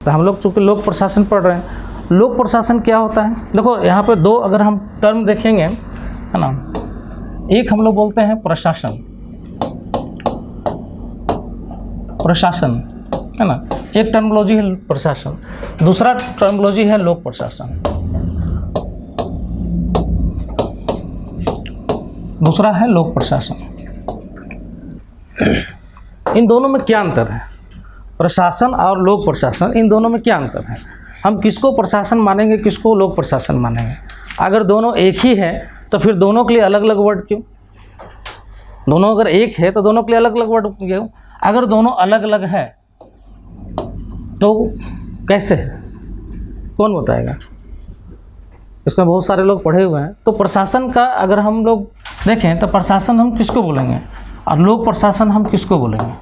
तो हम लोग चूँकि लोक प्रशासन पढ़ रहे हैं, लोक प्रशासन क्या होता है? देखो यहाँ पे दो अगर हम टर्म देखेंगे, है ना, एक हम लोग बोलते हैं प्रशासन, प्रशासन है ना, एक टर्मिनोलॉजी है प्रशासन, दूसरा टर्मिनोलॉजी है लोक प्रशासन, दूसरा है लोक प्रशासन। इन दोनों में क्या अंतर है? प्रशासन और लोक प्रशासन, इन दोनों में क्या अंतर है? हम किसको प्रशासन मानेंगे, किसको लोक प्रशासन मानेंगे? अगर दोनों एक ही है तो फिर दोनों के लिए अलग अलग वर्ड क्यों? दोनों अगर एक है तो दोनों के लिए अलग अलग वर्ड क्यों? अगर दोनों अलग अलग है तो कैसे? कौन बताएगा? इसमें बहुत सारे लोग पढ़े हुए हैं। तो प्रशासन का अगर हम लोग देखें तो प्रशासन हम किसको बोलेंगे और लोक प्रशासन हम किसको बोलेंगे?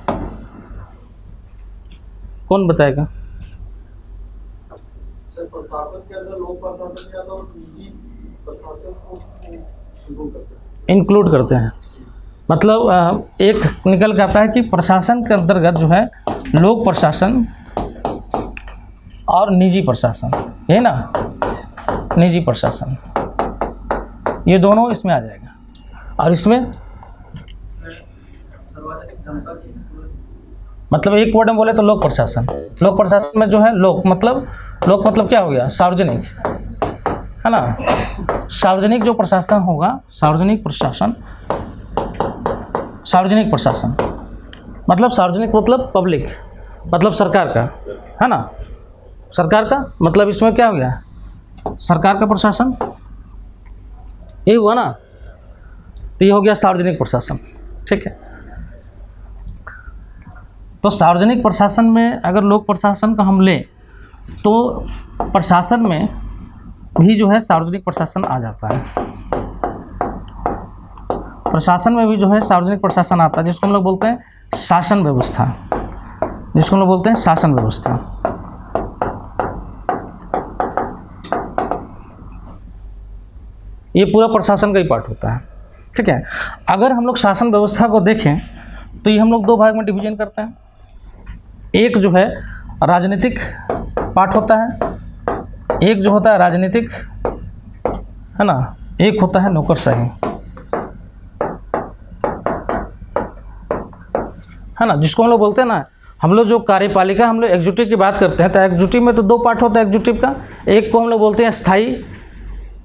कौन बताएगा? प्रशासन के अंदर लोक प्रशासन या तो निजी प्रशासन को इंक्लूड करते हैं। मतलब एक निकल के आता है कि प्रशासन के अंतर्गत जो है लोक प्रशासन और निजी प्रशासन, यही ना, निजी प्रशासन, ये दोनों इसमें आ जाएगा। और इसमें मतलब एक वर्ड में बोले तो लोक प्रशासन, लोक प्रशासन में जो है लोक मतलब क्या हो गया? सार्वजनिक, है ना, सार्वजनिक जो प्रशासन होगा, सार्वजनिक प्रशासन, सार्वजनिक प्रशासन मतलब सार्वजनिक मतलब पब्लिक, मतलब सरकार का, है ना, सरकार का मतलब इसमें क्या हो गया? सरकार का प्रशासन, यही हुआ ना, तो ये हो गया सार्वजनिक प्रशासन। ठीक है, तो सार्वजनिक प्रशासन में अगर लोक प्रशासन का हम लें तो प्रशासन में भी जो है सार्वजनिक प्रशासन आ जाता है, प्रशासन में भी जो है सार्वजनिक प्रशासन आता है, जिसको हम लोग बोलते हैं शासन व्यवस्था, जिसको हम लोग बोलते हैं शासन व्यवस्था। ये पूरा प्रशासन का ही पार्ट होता है। ठीक है, अगर हम लोग शासन व्यवस्था को देखें तो ये हम लोग दो भाग में डिवीजन करते हैं। एक जो है राजनीतिक पार्ट होता है, एक जो होता है राजनीतिक, है ना, एक होता है नौकरशाही, है ना, जिसको हम लोग बोलते हैं ना, हम लोग जो कार्यपालिका, हम लोग एग्जीक्यूटिव की बात करते हैं तो एग्जीक्यूटिव में तो दो पार्ट होता है एग्जीक्यूटिव का, एक को हम लोग बोलते हैं स्थायी,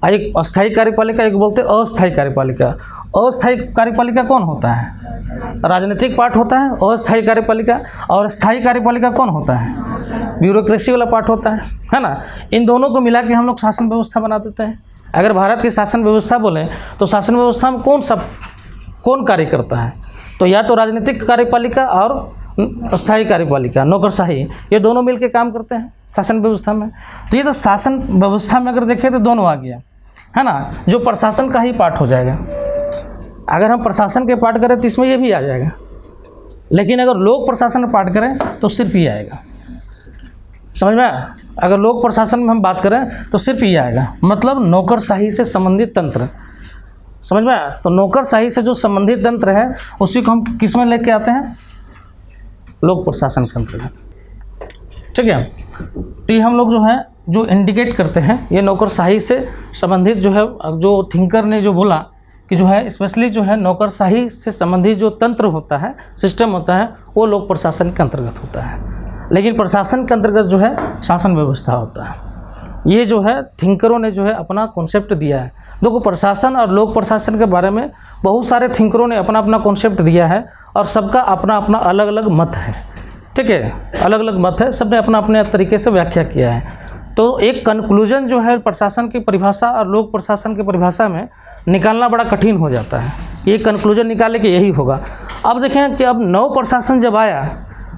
एक अस्थायी कार्यपालिका, एक बोलते हैं अस्थायी कार्यपालिका। अस्थायी कार्यपालिका कौन होता है? राजनीतिक पार्ट होता है अस्थायी कार्यपालिका, और स्थायी कार्यपालिका कौन होता है? ब्यूरोक्रेसी वाला पार्ट होता है ना। इन दोनों को मिला के हम लोग शासन व्यवस्था बना देते हैं। अगर भारत की शासन व्यवस्था बोलें तो शासन व्यवस्था में कौन कार्य करता है? तो या तो राजनीतिक कार्यपालिका और अस्थायी कार्यपालिका, नौकरशाही, ये दोनों मिलकर काम करते हैं शासन व्यवस्था में। तो ये तो शासन व्यवस्था में अगर देखें तो दोनों आ गया, है ना, जो प्रशासन का ही पार्ट हो जाएगा। अगर हम प्रशासन के पार्ट करें तो इसमें ये भी आ जाएगा, लेकिन अगर लोक प्रशासन में पार्ट करें तो सिर्फ ये आएगा। समझ में? अगर लोक प्रशासन में हम बात करें तो सिर्फ ये आएगा, मतलब नौकरशाही से संबंधित तंत्र। समझ में? तो नौकरशाही से जो संबंधित तंत्र है उसी को हम किस में लेके आते हैं? लोक प्रशासन के अंतर्गत। ठीक है, तो ये हम लोग जो है जो इंडिकेट करते हैं, ये नौकरशाही से संबंधित जो है, जो थिंकर ने जो बोला कि जो है स्पेशली जो है नौकरशाही से संबंधित जो तंत्र होता है, सिस्टम होता है, वो लोक प्रशासन के अंतर्गत होता है। लेकिन प्रशासन के अंतर्गत जो है शासन व्यवस्था होता है। ये जो है थिंकरों ने जो है अपना कॉन्सेप्ट दिया है। देखो, प्रशासन और लोक प्रशासन के बारे में बहुत सारे थिंकरों ने अपना अपना कॉन्सेप्ट दिया है और सबका अपना अपना अलग अलग मत है। ठीक है, अलग अलग मत है, सबने अपना अपने तरीके से व्याख्या किया है। तो एक कंक्लूजन जो है प्रशासन की परिभाषा और लोक प्रशासन की परिभाषा में निकालना बड़ा कठिन हो जाता है। ये कंक्लूजन निकाले कि यही होगा। अब देखें कि अब नव प्रशासन जब आया,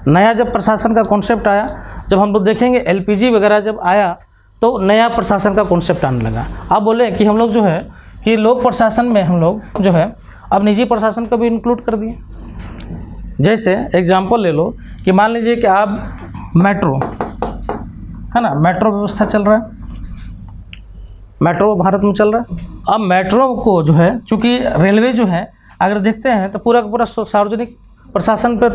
नया जब प्रशासन का कॉन्सेप्ट आया, जब हम लोग देखेंगे एलपीजी वगैरह जब आया तो नया प्रशासन का कॉन्सेप्ट आने लगा। अब बोले कि हम लोग जो है कि लोक प्रशासन में हम लोग जो है अब निजी प्रशासन को भी इंक्लूड कर दिए। जैसे एग्जाम्पल ले लो कि मान लीजिए कि आप मेट्रो, है ना, मेट्रो व्यवस्था चल रहा है, मेट्रो भारत में चल रहा है। अब मेट्रो को जो है, चूँकि रेलवे जो है अगर देखते हैं तो पूरा का पूरा सार्वजनिक प्रशासन पर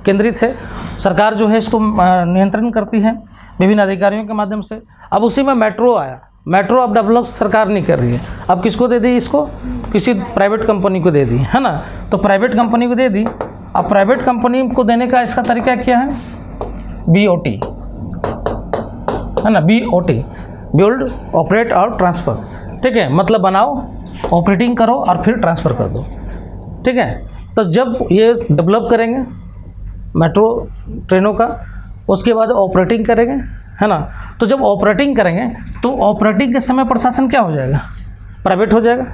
केंद्रित है सरकार जो है इसको नियंत्रण करती है विभिन्न अधिकारियों के माध्यम से। अब उसी में मेट्रो आया, मेट्रो अब डेवलप सरकार नहीं कर रही है, अब किसको दे दी, इसको किसी प्राइवेट कंपनी को दे दी, है ना। तो प्राइवेट कंपनी को दे दी। अब प्राइवेट कंपनी को देने का इसका तरीका क्या है, BOT, है ना, BOT, बिल्ड ऑपरेट और ट्रांसफ़र, ठीक है। मतलब बनाओ, ऑपरेटिंग करो और फिर ट्रांसफ़र कर दो, ठीक है। तो जब ये डेवलप करेंगे मेट्रो ट्रेनों का, उसके बाद ऑपरेटिंग करेंगे, है ना। तो जब ऑपरेटिंग करेंगे तो ऑपरेटिंग के समय प्रशासन क्या हो जाएगा, प्राइवेट हो जाएगा।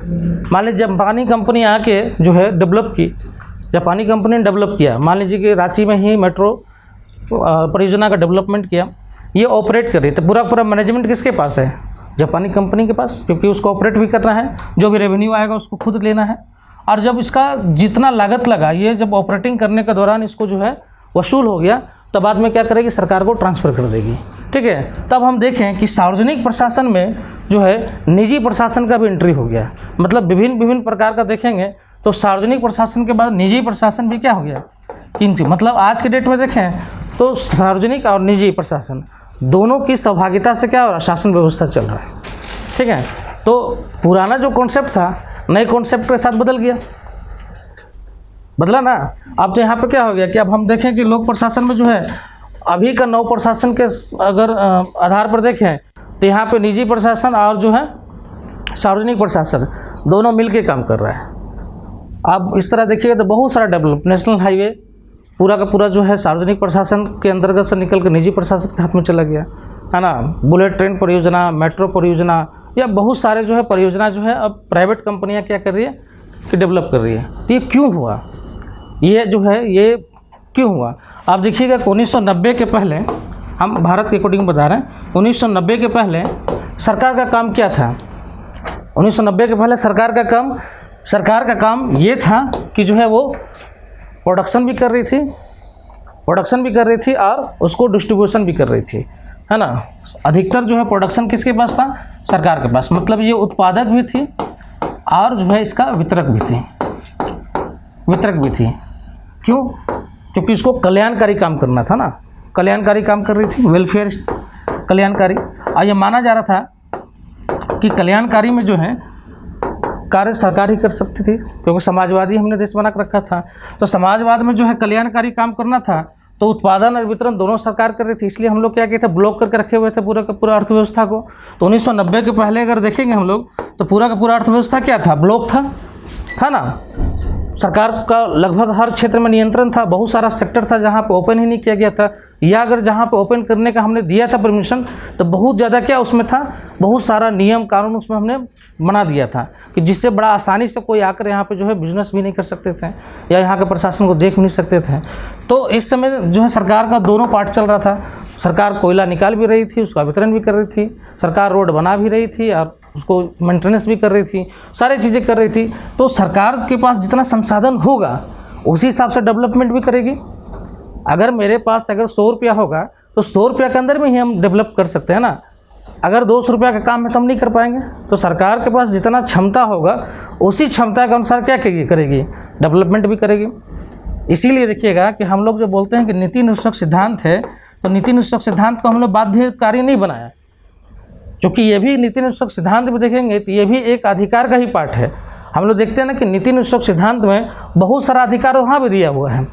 मान लीजिए जापानी कंपनी आके जो है डेवलप की, जापानी कंपनी ने डेवलप किया, मान लीजिए कि रांची में ही मेट्रो परियोजना का डेवलपमेंट किया, ये ऑपरेट कर रही, तो पूरा मैनेजमेंट किसके पास है, जापानी कंपनी के पास, क्योंकि उसको ऑपरेट भी करना है, जो भी रेवेन्यू आएगा उसको खुद लेना है। और जब इसका जितना लागत लगा, ये जब ऑपरेटिंग करने के दौरान इसको जो है वसूल हो गया, तो बाद में क्या करेगी, सरकार को ट्रांसफ़र कर देगी, ठीक है। तब हम देखें कि सार्वजनिक प्रशासन में जो है निजी प्रशासन का भी एंट्री हो गया, मतलब विभिन्न प्रकार का देखेंगे तो सार्वजनिक प्रशासन के बाद निजी प्रशासन भी क्या हो गया, एंट्री। मतलब आज के डेट में देखें तो सार्वजनिक और निजी प्रशासन दोनों की सहभागिता से क्या हो रहा है, शासन व्यवस्था चल रहा है, ठीक है। तो पुराना जो कॉन्सेप्ट था नए कॉन्सेप्ट के साथ बदल गया, बदला ना। अब तो यहाँ पे क्या हो गया कि अब हम देखें कि लोक प्रशासन में जो है अभी का नव प्रशासन के अगर आधार पर देखें तो यहाँ पे निजी प्रशासन और जो है सार्वजनिक प्रशासन दोनों मिलके काम कर रहा है। अब इस तरह देखिएगा तो बहुत सारा डेवलप, नेशनल हाईवे पूरा का पूरा जो है सार्वजनिक प्रशासन के अंतर्गत से निकल कर निजी प्रशासन के हाथ में चला गया, है ना। बुलेट ट्रेन परियोजना, मेट्रो परियोजना, या बहुत सारे जो है परियोजना जो है अब प्राइवेट कंपनियां क्या कर रही है कि डेवलप कर रही है। तो ये क्यों हुआ, ये जो है ये क्यों हुआ। आप देखिएगा 1990 के पहले, हम भारत के अकॉर्डिंग बता रहे हैं, 1990 के पहले सरकार का काम क्या था। 1990 के पहले सरकार का काम ये था कि जो है वो प्रोडक्शन भी कर रही थी और उसको डिस्ट्रीब्यूशन भी कर रही थी, है ना। अधिकतर जो है प्रोडक्शन किसके पास था, सरकार के पास। मतलब ये उत्पादक भी थी और जो है इसका वितरक भी थी। क्यों, क्योंकि इसको कल्याणकारी काम करना था ना, कल्याणकारी काम कर रही थी, वेलफेयर कल्याणकारी। और ये माना जा रहा था कि कल्याणकारी में जो है कार्य सरकार ही कर सकती थी, क्योंकि समाजवादी हमने देश बना कर रखा था। तो समाजवाद में जो है कल्याणकारी काम करना था, तो उत्पादन और वितरण दोनों सरकार कर रही थी। इसलिए हम लोग क्या किए थे, ब्लॉक करके रखे हुए थे पूरा का पूरा अर्थव्यवस्था को। तो 1990 के पहले अगर देखेंगे हम लोग तो पूरा का पूरा अर्थव्यवस्था क्या था, ब्लॉक था ना। सरकार का लगभग हर क्षेत्र में नियंत्रण था, बहुत सारा सेक्टर था जहाँ पे ओपन ही नहीं किया गया था, या अगर जहाँ पे ओपन करने का हमने दिया था परमिशन तो बहुत ज़्यादा क्या उसमें था, बहुत सारा नियम कानून उसमें हमने बना दिया था कि जिससे बड़ा आसानी से कोई आकर यहाँ पे जो है बिजनेस भी नहीं कर सकते थे या यहाँ के प्रशासन को देख भी नहीं सकते थे। तो इस समय जो है सरकार का दोनों पार्ट चल रहा था। सरकार कोयला निकाल भी रही थी, उसका वितरण भी कर रही थी, सरकार रोड बना भी रही थी और उसको मेंटेनेंस भी कर रही थी, सारी चीज़ें कर रही थी। तो सरकार के पास जितना संसाधन होगा उसी हिसाब से डेवलपमेंट भी करेगी। अगर मेरे पास अगर 100 रुपया होगा तो 100 रुपया के अंदर में ही हम डेवलप कर सकते हैं ना। अगर 200 रुपया का काम है तो हम नहीं कर पाएंगे। तो सरकार के पास जितना क्षमता होगा उसी क्षमता के अनुसार क्या करेगी, डेवलपमेंट भी करेगी। इसीलिए देखिएगा कि हम लोग जो बोलते हैं कि नीति निरूपक सिद्धांत है, तो नीति निरूपक सिद्धांत को हम लोग बाध्यकारी नहीं बनाया, क्योंकि ये भी नीति निरूपक सिद्धांत में देखेंगे तो ये भी एक अधिकार का ही पार्ट है। हम लोग देखते हैं ना कि नीति निरूपक सिद्धांत में बहुत सारा अधिकार वहाँ भी दिया हुआ है,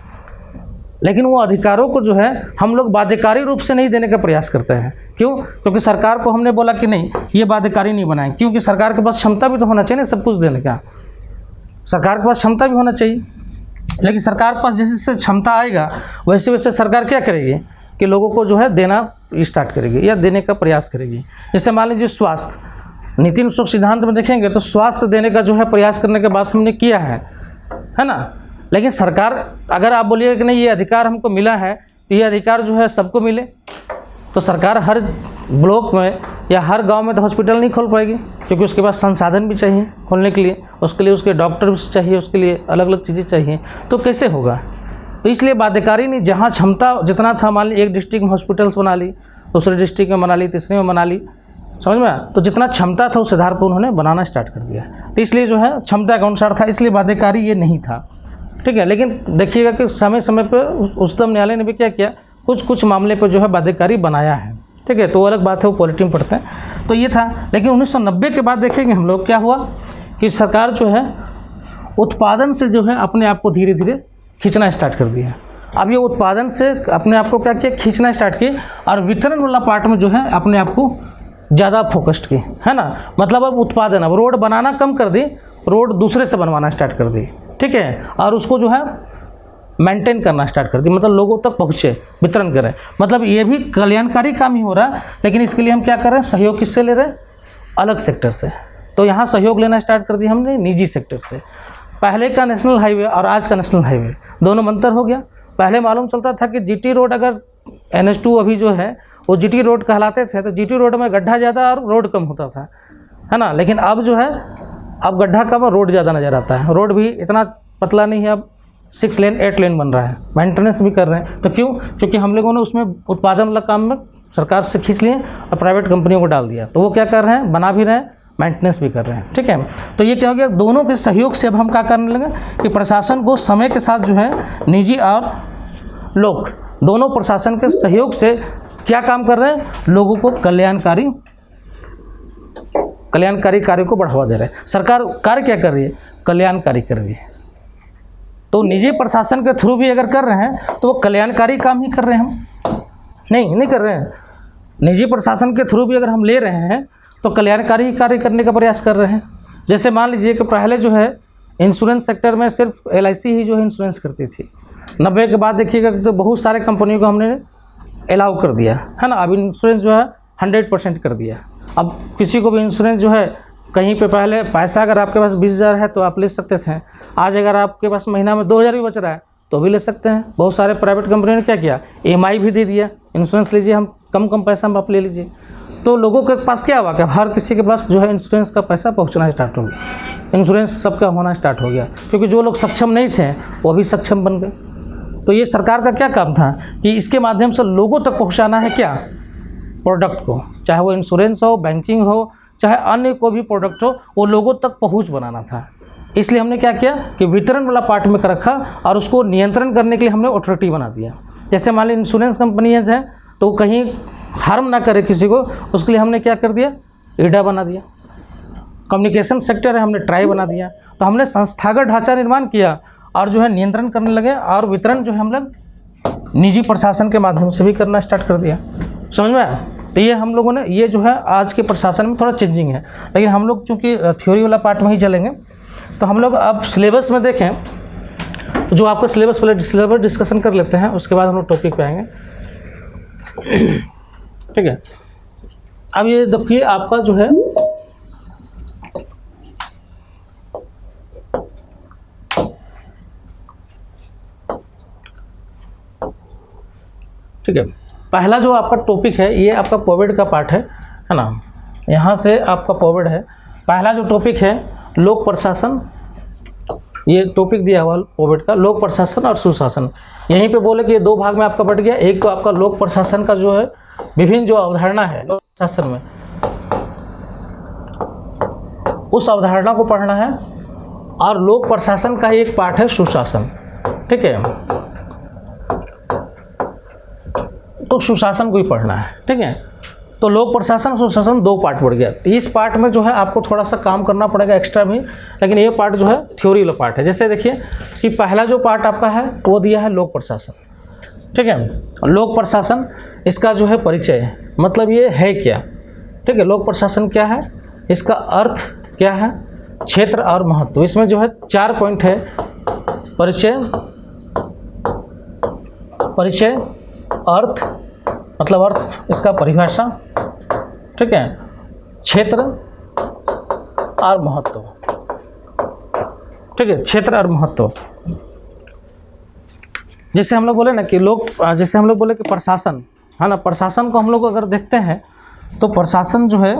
लेकिन वो अधिकारों को जो है हम लोग बाध्यकारी रूप से नहीं देने का प्रयास करते हैं। क्यों, क्योंकि सरकार को हमने बोला कि नहीं ये बाध्यकारी नहीं बनाएं, क्योंकि सरकार के पास क्षमता भी तो होना चाहिए ना सब कुछ देने का। सरकार के पास क्षमता भी होना चाहिए, लेकिन सरकार के पास जैसे जैसे क्षमता आएगा वैसे वैसे सरकार क्या करेगी कि लोगों को जो है देना स्टार्ट करेगी या देने का प्रयास करेगी। जैसे मान लीजिए स्वास्थ्य, नीति निरूपक सिद्धांत में देखेंगे तो स्वास्थ्य देने का जो है प्रयास करने के बाद हमने किया है ना। लेकिन सरकार अगर आप बोलिए कि नहीं ये अधिकार हमको मिला है तो ये अधिकार जो है सबको मिले, तो सरकार हर ब्लॉक में या हर गांव में तो हॉस्पिटल नहीं खोल पाएगी, क्योंकि उसके पास संसाधन भी चाहिए खोलने के लिए, उसके लिए उसके डॉक्टर भी चाहिए, उसके लिए अलग अलग चीज़ें चाहिए। तो कैसे होगा, तो इसलिए बाध्यकारी नहीं, जहाँ क्षमता जितना था, मान ली एक डिस्ट्रिक्ट में हॉस्पिटल्स बना ली, दूसरे डिस्ट्रिक्ट में बना ली, तीसरे में बना ली, समझ में। तो जितना क्षमता था उस आधार पर उन्होंने बनाना स्टार्ट कर दिया। तो इसलिए जो है क्षमता के अनुसार था, इसलिए बाध्यकारी ये नहीं था। ठीक है। लेकिन देखिएगा कि समय समय पर उच्चतम न्यायालय ने भी क्या किया, कुछ कुछ मामले पर जो है बाध्यकारी बनाया है, ठीक है। तो अलग बात है, वो पॉलिटी में पढ़ते हैं। तो ये था। लेकिन 1990 के बाद देखेंगे हम लोग क्या हुआ कि सरकार जो है उत्पादन से जो है अपने आप को धीरे धीरे खींचना स्टार्ट कर दिया। अब ये उत्पादन से अपने आप को क्या किया, खींचना स्टार्ट किए, और वितरण वाला पार्ट में जो है अपने आप को ज़्यादा फोकस्ड की, है ना। मतलब अब उत्पादन, अब रोड बनाना कम कर दी, रोड दूसरे से बनवाना स्टार्ट कर दी, ठीक है। और उसको जो है मेंटेन करना स्टार्ट कर दी, मतलब लोगों तक पहुँचे, वितरण करें। मतलब ये भी कल्याणकारी काम ही हो रहा है, लेकिन इसके लिए हम क्या कर रहे हैं, सहयोग किससे ले रहे हैं, अलग सेक्टर से। तो यहाँ सहयोग लेना स्टार्ट कर दिया हमने निजी सेक्टर से। पहले का नेशनल हाईवे और आज का नेशनल हाईवे दोनों में अंतर हो गया। पहले मालूम चलता था कि जीटी रोड, अगर NH2 अभी जो है वो जीटी रोड कहलाते थे, तो जीटी रोड में गड्ढा ज़्यादा और रोड कम होता था, है ना। लेकिन अब जो है, अब गड्ढा कम और रोड ज़्यादा नज़र आता है। रोड भी इतना पतला नहीं है, अब 6 लेन 8 लेन बन रहा है, मेंटेनेंस भी कर रहे हैं। तो क्यों? क्योंकि हम लोगों ने उसमें उत्पादन वाला काम में सरकार से खींच लिए और प्राइवेट कंपनियों को डाल दिया। तो वो क्या कर रहे हैं, बना भी रहे हैं, मेंटेनेंस भी कर रहे हैं, ठीक है। तो ये क्या हो गया, दोनों के सहयोग से अब हम क्या करने लगे कि प्रशासन को समय के साथ जो है निजी और लोग दोनों प्रशासन के सहयोग से क्या काम कर रहे हैं, लोगों को कल्याणकारी कार्य को बढ़ावा दे रहे हैं। सरकार कार्य क्या कर रही है, कल्याणकारी कर रही है। तो निजी प्रशासन के थ्रू भी अगर कर रहे हैं तो वो कल्याणकारी काम ही कर रहे हैं, हम नहीं कर रहे हैं। निजी प्रशासन के थ्रू भी अगर हम ले रहे हैं तो कल्याणकारी कार्य करने का प्रयास कर रहे हैं। जैसे मान लीजिए कि पहले जो है इंश्योरेंस सेक्टर में सिर्फ LIC ही जो है इंश्योरेंस करती थी। 90 के बाद देखिएगा तो बहुत सारे कंपनियों को हमने अलाउ कर दिया, है ना। अब इंश्योरेंस जो है 100% कर दिया। अब किसी को भी इंश्योरेंस जो है कहीं पे, पहले पैसा अगर आपके पास 20,000 है तो आप ले सकते थे, आज अगर आपके पास महीना में 2,000 भी बच रहा है तो भी ले सकते हैं। बहुत सारे प्राइवेट कंपनियों ने क्या किया, EMI भी दे दिया, इंश्योरेंस लीजिए, हम कम पैसा में आप ले लीजिए। तो लोगों के पास क्या हुआ कि हर किसी के पास जो है इंश्योरेंस का पैसा पहुंचना स्टार्ट हो गया, इंश्योरेंस सबका होना स्टार्ट हो गया, क्योंकि जो लोग सक्षम नहीं थे वो भी सक्षम बन गए। तो ये सरकार का क्या काम था कि इसके माध्यम से लोगों तक पहुंचाना है क्या, प्रोडक्ट को, चाहे वो इंश्योरेंस हो, बैंकिंग हो, चाहे अन्य कोई भी प्रोडक्ट हो, वो लोगों तक पहुंच बनाना था। इसलिए हमने क्या किया कि वितरण वाला पार्ट में कर रखा और उसको नियंत्रण करने के लिए हमने अथॉरिटी बना दिया। जैसे मान लीजिए इंश्योरेंस कंपनीज हैं तो कहीं हार्म ना करे किसी को, उसके लिए हमने क्या कर दिया, IRDA बना दिया। कम्युनिकेशन सेक्टर है, हमने ट्राई बना दिया। तो हमने संस्थागत ढांचा निर्माण किया और जो है नियंत्रण करने लगे, और वितरण जो है हम लोग निजी प्रशासन के माध्यम से भी करना स्टार्ट कर दिया। समझ में आया? तो ये हम लोगों ने, ये जो है आज के प्रशासन में थोड़ा चेंजिंग है। लेकिन हम लोग चूँकि थ्योरी वाला पार्ट में ही चलेंगे, तो हम लोग अब सिलेबस में देखें, जो आपका सिलेबस, पहले सिलेबस डिस्कशन कर लेते हैं, उसके बाद हम लोग टॉपिक पे आएंगे, ठीक है। अब ये देखिए आपका जो है ठीक है, पहला जो आपका टॉपिक है ये आपका कोविड का पार्ट है ना। यहाँ से आपका कोविड है। पहला जो टॉपिक है लोक प्रशासन, ये टॉपिक दिया हुआ कोविड का, लोक प्रशासन और सुशासन। यहीं पे बोले कि ये 2 भाग में आपका बट गया। एक तो आपका लोक प्रशासन का जो है विभिन्न जो अवधारणा है लोक प्रशासन में, उस अवधारणा को पढ़ना है, और लोक प्रशासन का ही एक पार्ट है सुशासन, ठीक है। तो सुशासन को ही पढ़ना है, ठीक है। तो लोक प्रशासन सुशासन 2 पार्ट पड़ गया। तो इस पार्ट में जो है आपको थोड़ा सा काम करना पड़ेगा एक्स्ट्रा भी, लेकिन ये पार्ट जो है थ्योरी वाला पार्ट है। जैसे देखिए कि पहला जो पार्ट आपका है वो दिया है लोक प्रशासन, ठीक है। लोक प्रशासन, इसका जो है परिचय, मतलब ये है क्या, ठीक है। लोक प्रशासन क्या है, इसका अर्थ क्या है, क्षेत्र और महत्व। इसमें जो है 4 पॉइंट है, परिचय, अर्थ मतलब अर्थ, इसका परिभाषा, ठीक है, क्षेत्र और महत्व, ठीक है, क्षेत्र और महत्व। जैसे हम लोग बोले ना कि जैसे हम लोग बोले कि प्रशासन, है ना, प्रशासन को हम लोग अगर देखते हैं तो प्रशासन जो है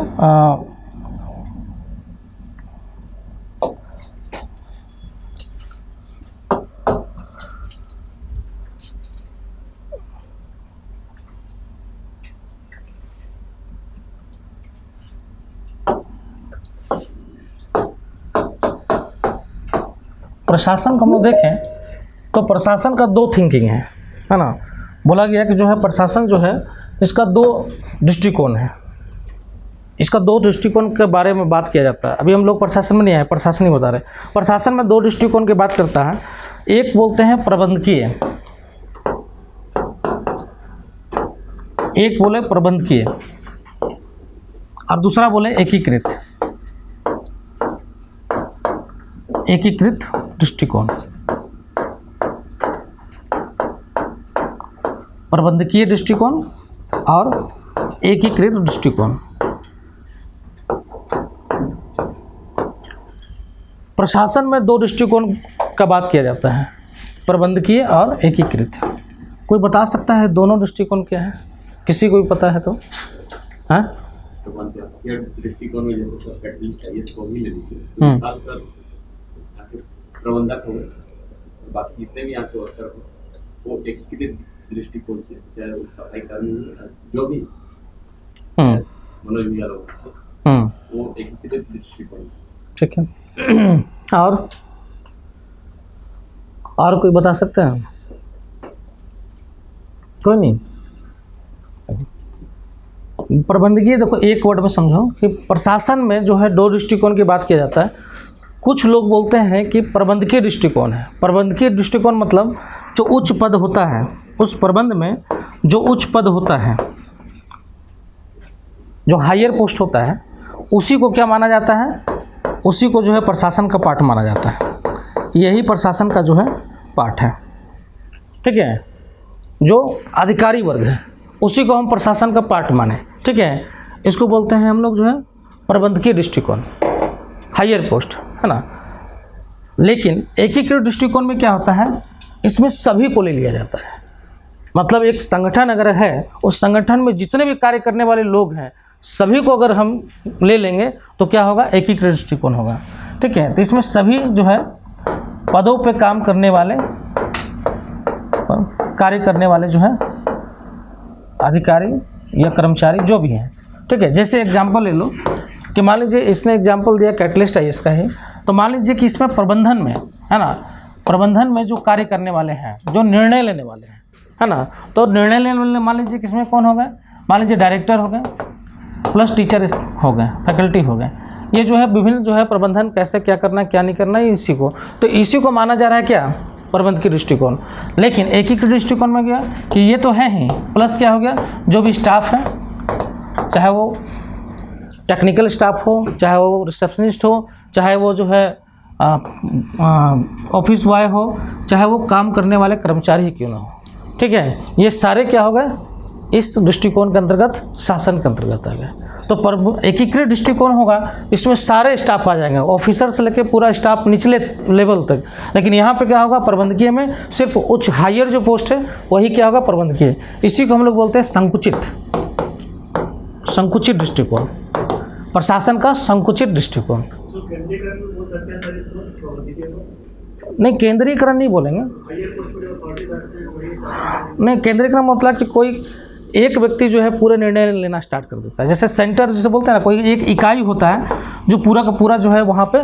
प्रशासन को हम लोग देखें तो प्रशासन का दो थिंकिंग है ना। बोला गया कि जो है प्रशासन जो है इसका दो दृष्टिकोण है, इसका दो दृष्टिकोण के बारे में बात किया जाता है। अभी हम लोग प्रशासन में नहीं आए, प्रशासन ही बता रहे। प्रशासन में दो दृष्टिकोण की बात करता है। एक बोलते हैं प्रबंधकीय, एक बोले प्रबंधकीय और दूसरा बोले एकीकृत, एकीकृत दृष्टिकोण। प्रबंधकीय दृष्टिकोण और एकीकृत दृष्टिकोण। प्रशासन में दो दृष्टिकोण का बात किया जाता है, प्रबंधकीय और एकीकृत। कोई बता सकता है दोनों दृष्टिकोण क्या है? किसी को भी पता है तो? हाँ, प्रबंधकीय दृष्टिकोण में जैसे कैटलिस्ट है, इसको भी ले लीजिए, साल कर प्रबंधक हो, बाकी जितने भी यहाँ के वर्कर हो वो एकीकृत दृष्टिकोण से, चाहे वो सफाई कर्मी जो भी मनोज भैया लोग वो एकीकृत दृष्टिकोण। ठीक है। और कोई बता सकते हैं? कोई नहीं। प्रबंधकीय देखो एक वर्ड में समझो कि प्रशासन में जो है दो दृष्टिकोण की बात किया जाता है। कुछ लोग बोलते हैं कि प्रबंधकीय दृष्टिकोण है। प्रबंधकीय दृष्टिकोण मतलब जो उच्च पद होता है, उस प्रबंध में जो उच्च पद होता है, जो हायर पोस्ट होता है, उसी को क्या माना जाता है? उसी को जो है प्रशासन का पार्ट माना जाता है। यही प्रशासन का जो है पार्ट है। ठीक है। जो अधिकारी वर्ग है उसी को हम प्रशासन का पार्ट माने। ठीक है। इसको बोलते हैं हम लोग जो है प्रबंधकीय दृष्टिकोण, हायर पोस्ट, है ना। लेकिन एकीकृत दृष्टिकोण में क्या होता है? इसमें सभी को ले लिया जाता है। मतलब एक संगठन अगर है, उस संगठन में जितने भी कार्य करने वाले लोग हैं सभी को अगर हम ले लेंगे तो क्या होगा? एकीकृत दृष्टिकोण होगा। ठीक है। तो इसमें सभी जो है पदों पे काम करने वाले, कार्य करने वाले जो है अधिकारी या कर्मचारी जो भी हैं। ठीक है। जैसे एग्जांपल ले लो कि मान लीजिए इसने एग्जांपल दिया कैटलिस्ट है इसका ही, तो मान लीजिए कि इसमें प्रबंधन में, है ना, प्रबंधन में जो कार्य करने वाले हैं, जो निर्णय लेने वाले हैं, है ना, तो निर्णय लेने वाले मान लीजिए कि इसमें कौन हो गए? मान लीजिए डायरेक्टर हो गए प्लस टीचर हो गए, फैकल्टी हो गए। ये जो है विभिन्न जो है प्रबंधन कैसे क्या करना है क्या नहीं करना है इसी को, तो इसी को माना जा रहा है क्या? प्रबंधकीय दृष्टिकोण। लेकिन एकीकृत दृष्टिकोण में गया कि ये तो है ही, प्लस क्या हो गया? जो भी स्टाफ है, चाहे वो टेक्निकल स्टाफ हो, चाहे वो रिसेप्शनिस्ट हो, चाहे वो जो है ऑफिस बॉय हो, चाहे वो काम करने वाले कर्मचारी ही क्यों ना हो। ठीक है। ये सारे क्या हो गए? इस दृष्टिकोण के अंतर्गत, शासन के अंतर्गत आ गए। तो एकीकृत दृष्टिकोण होगा, इसमें सारे स्टाफ आ जाएंगे, ऑफिसर से लेकर पूरा स्टाफ निचले लेवल तक। लेकिन यहाँ पे क्या होगा? प्रबंधकीय में सिर्फ उच्च हायर जो पोस्ट है वही क्या होगा? प्रबंधकीय। इसी को हम लोग बोलते हैं संकुचित, संकुचित दृष्टिकोण, प्रशासन का संकुचित दृष्टिकोण। नहीं, केंद्रीकरण नहीं बोलेंगे। नहीं, केंद्रीकरण मतलब कि कोई एक व्यक्ति जो है पूरे निर्णय लेना स्टार्ट कर देता है। जैसे सेंटर जैसे बोलते हैं ना, कोई एक इकाई होता है जो पूरा का पूरा जो है वहाँ पे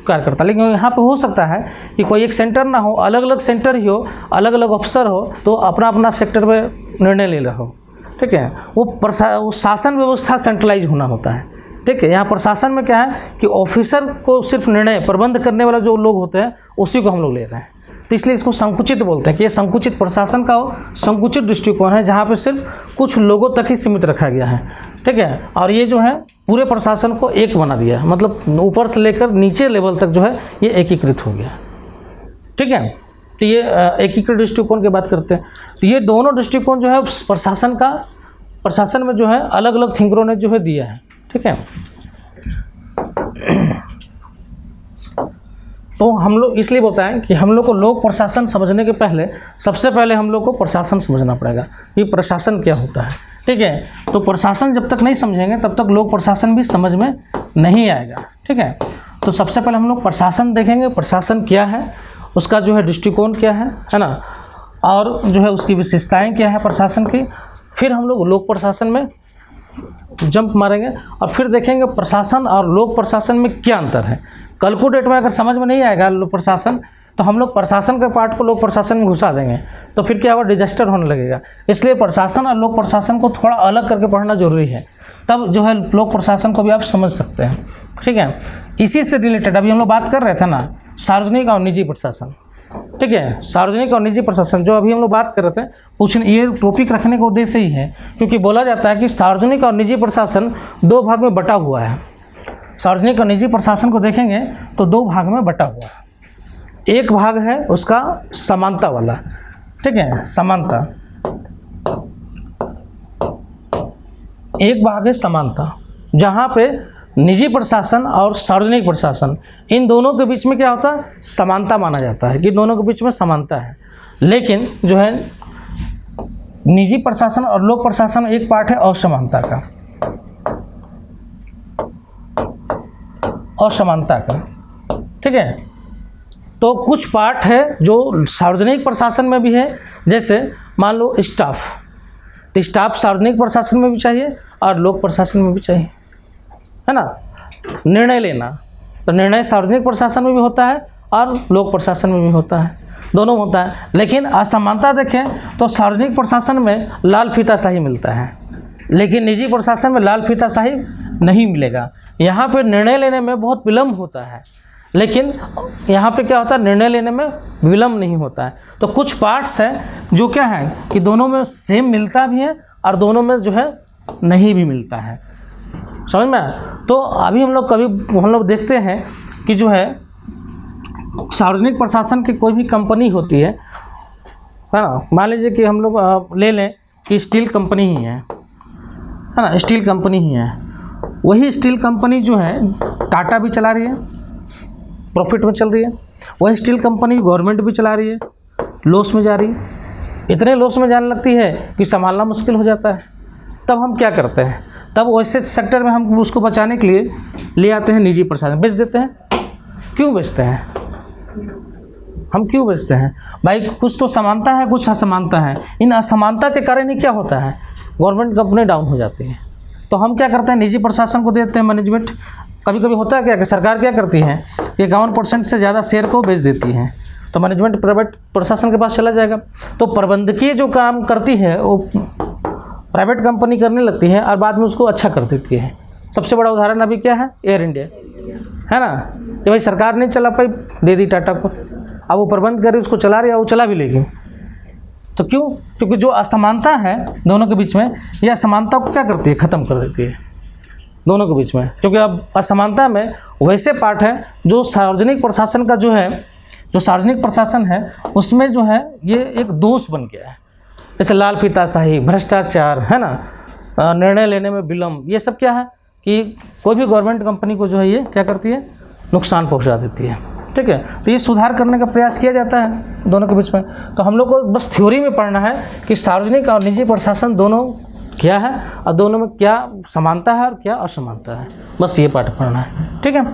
कार्य करता है। लेकिन यहाँ पे हो सकता है कि कोई एक सेंटर ना हो, अलग अलग सेंटर ही हो, अलग अलग अफसर हो, तो अपना अपना सेक्टर में निर्णय ले रहा हो। ठीक है। वो शासन व्यवस्था सेंट्रलाइज होना होता है। ठीक है। यहाँ प्रशासन में क्या है कि ऑफिसर को सिर्फ निर्णय प्रबंध करने वाला जो लोग होते हैं उसी को हम लोग ले रहे हैं, तो इसलिए इसको संकुचित बोलते हैं कि ये संकुचित प्रशासन का संकुचित दृष्टिकोण है, जहाँ पे सिर्फ कुछ लोगों तक ही सीमित रखा गया है। ठीक है। और ये जो है पूरे प्रशासन को एक बना दिया है, मतलब ऊपर से लेकर नीचे लेवल तक जो है ये एकीकृत हो गया। ठीक है। तो ये एकीकृत दृष्टिकोण की बात करते हैं। तो ये दोनों दृष्टिकोण जो है प्रशासन में जो है अलग अलग थिंकरों ने जो है दिया है। ठीक है। तो हम लोग इसलिए बताएं कि हम लोग को लोक प्रशासन समझने के पहले सबसे पहले हम लोग को प्रशासन समझना पड़ेगा कि प्रशासन क्या होता है। ठीक है। तो प्रशासन जब तक नहीं समझेंगे तब तक लोक प्रशासन भी समझ में नहीं आएगा। ठीक है। तो सबसे पहले हम लोग प्रशासन देखेंगे, प्रशासन क्या है, उसका जो है दृष्टिकोण क्या है ना, और जो है उसकी विशेषताएँ क्या है प्रशासन की। फिर हम लोग लोक प्रशासन में जंप मारेंगे और फिर देखेंगे प्रशासन और लोक प्रशासन में क्या अंतर है। कल को डेट में अगर समझ में नहीं आएगा लोक प्रशासन तो हम लोग प्रशासन के पार्ट को लोक प्रशासन में घुसा देंगे तो फिर क्या हुआ, डिजास्टर होने लगेगा। इसलिए प्रशासन और लोक प्रशासन को थोड़ा अलग करके पढ़ना जरूरी है, तब जो है लोक प्रशासन को भी आप समझ सकते हैं। ठीक है, इसी से रिलेटेड अभी हम लोग बात कर रहे थे ना, सार्वजनिक और निजी प्रशासन। ठीक है, सार्वजनिक और निजी प्रशासन जो अभी हम लोग बात कर रहे थे, पूछने ये टॉपिक रखने का उद्देश्य ही है क्योंकि बोला जाता है कि सार्वजनिक और निजी प्रशासन दो भाग में बटा हुआ है। सार्वजनिक और निजी प्रशासन को देखेंगे तो दो भाग में बटा हुआ है। एक भाग है उसका समानता वाला, ठीक है, समानता। एक भाग है समानता, जहाँ पे निजी प्रशासन और सार्वजनिक प्रशासन इन दोनों के बीच में क्या होता है, समानता माना जाता है कि दोनों के बीच में समानता है। लेकिन जो है निजी प्रशासन और लोक प्रशासन एक पार्ट है असमानता का, असमानता का। ठीक है, तो कुछ पार्ट है जो सार्वजनिक प्रशासन में भी है, जैसे मान लो स्टाफ, तो स्टाफ सार्वजनिक प्रशासन में भी चाहिए और लोक प्रशासन में भी चाहिए, है ना। निर्णय लेना, तो निर्णय सार्वजनिक प्रशासन में भी होता है और लोक प्रशासन में भी होता है, दोनों होता है। लेकिन असमानता देखें तो सार्वजनिक प्रशासन में लाल फीताशाही मिलता है, लेकिन निजी प्रशासन में लाल फीताशाही नहीं मिलेगा। यहाँ पे निर्णय लेने में बहुत विलम्ब होता है, लेकिन यहाँ पे क्या होता है, निर्णय लेने में विलम्ब नहीं होता है। तो कुछ पार्ट्स हैं जो क्या है कि दोनों में सेम मिलता भी है और दोनों में जो है नहीं भी मिलता है, समझ में। तो अभी हम लोग देखते हैं कि जो है सार्वजनिक प्रशासन की कोई भी कंपनी होती है ना, मान लीजिए कि हम लोग ले लें कि स्टील कंपनी ही है ना, स्टील कंपनी ही है। वही स्टील कंपनी जो है टाटा भी चला रही है, प्रॉफिट में चल रही है। वही स्टील कंपनी गवर्नमेंट भी चला रही है, लॉस में जा रही है। इतने लॉस में जाने लगती है कि संभालना मुश्किल हो जाता है। तब हम क्या करते हैं, तब वैसे सेक्टर में हम उसको बचाने के लिए ले आते हैं निजी प्रशासन, बेच देते हैं। क्यों बेचते हैं हम, क्यों बेचते हैं भाई? कुछ तो समानता है, कुछ असमानता है। इन असमानता के कारण ही क्या होता है, गवर्नमेंट कंपनी डाउन हो जाती है। तो हम क्या करते हैं, निजी प्रशासन को देते हैं मैनेजमेंट। कभी कभी होता है क्या कि सरकार क्या करती है, 51% से ज़्यादा शेयर को बेच देती है, तो मैनेजमेंट प्राइवेट प्रशासन के पास चला जाएगा। तो प्रबंधकीय जो काम करती है वो प्राइवेट कंपनी करने लगती है और बाद में उसको अच्छा कर देती है। सबसे बड़ा उदाहरण अभी क्या है, एयर इंडिया, है ना। कि भाई सरकार नहीं चला पाई, दे दी टाटा को, अब वो प्रबंध कर रही, उसको चला रही है, वो चला भी लेगी। तो क्यों? क्योंकि जो असमानता है दोनों के बीच में, यह असमानता को क्या करती है, ख़त्म कर देती है दोनों के बीच में। क्योंकि अब असमानता में वैसे पार्ट है जो सार्वजनिक प्रशासन का जो है, जो सार्वजनिक प्रशासन है उसमें जो है ये एक दोष बन गया है, जैसे लाल फीताशाही, भ्रष्टाचार, है ना, निर्णय लेने में विलम्ब। ये सब क्या है कि कोई भी गवर्नमेंट कंपनी को जो है ये क्या करती है, नुकसान पहुंचा देती है। ठीक है, तो ये सुधार करने का प्रयास किया जाता है दोनों के बीच में। तो हम लोग को बस थ्योरी में पढ़ना है कि सार्वजनिक और निजी प्रशासन दोनों क्या है और दोनों में क्या समानता है और क्या असमानता है, बस ये पाठ पढ़ना है। ठीक है।